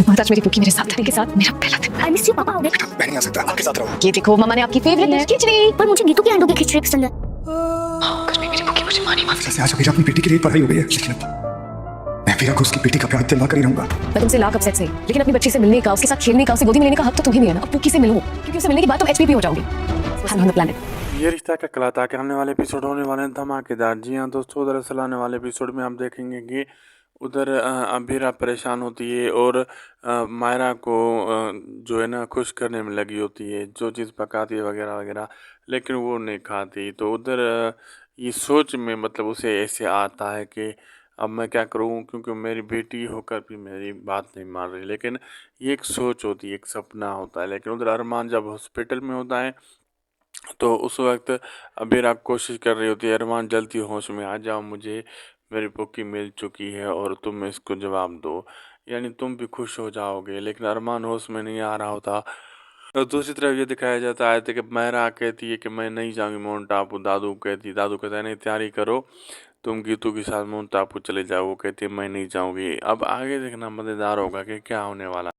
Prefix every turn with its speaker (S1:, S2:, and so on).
S1: आज मेरी बुकी मेरे साथ है, के साथ मेरा पहला दिन।
S2: आई मिस यू पापा, आओगे?
S3: मैं नहीं आ सकता, आपके साथ रहूं।
S1: ये देखो मम्मा ने आपकी फेवरेट डिश खिचड़ी।
S2: पर मुझे नीतू के अंडों की खिचड़ी पसंद है।
S1: कुछ भी मेरी बुकी मुझे मानी माफ।
S3: जैसे आज मेरी अपनी बेटी के लिए पढ़ाई हो गई है, लेकिन अब मैं वीरा को उसकी बेटी का प्यार दिलवा कर ही रहूंगा।
S1: मैं तुमसे लाख अपसेट से, लेकिन अपनी बच्ची से मिलने का, उसके साथ खेलने का, उसे गोदी में लेने का हक तो तुम्हें भी है ना। अब बुकी से मिलो, क्योंकि उसे मिलने के बाद तुम एचपीपी हो जाओगी। I'm on the planet.
S4: ये रिश्ता क्या कहलाता है कि आने वाले एपिसोड होने वाले हैं धमाकेदार। जी हाँ दोस्तों, दरअसल आने वाले एपिसोड में हम देखेंगे कि उधर अबीरा परेशान होती है और मायरा को जो है ना खुश करने में लगी होती है, जो चीज़ पकाती है वगैरह वगैरह, लेकिन वो नहीं खाती। तो उधर ये सोच में मतलब उसे ऐसे आता है कि अब मैं क्या करूँ, क्योंकि मेरी बेटी होकर भी मेरी बात नहीं मान रही। लेकिन ये एक सोच होती है, एक सपना होता है। लेकिन उधर अरमान जब हॉस्पिटल में होता है तो उस वक्त अबीरा कोशिश कर रही होती है, अरमान जल्दी होश में आ जाओ, मुझे मेरी बुकी मिल चुकी है और तुम इसको जवाब दो, यानी तुम भी खुश हो जाओगे। लेकिन अरमान होश में नहीं आ रहा होता। और दूसरी तरफ ये दिखाया जाता है कि मायरा कहती है कि मैं नहीं जाऊंगी माउंट आबू। दादू कहता है नहीं, तैयारी करो, तुम गीतू के साथ माउंट आबू चले जाओ। वो कहती है मैं नहीं जाऊंगी। अब आगे देखना मज़ेदार होगा कि क्या होने वाला।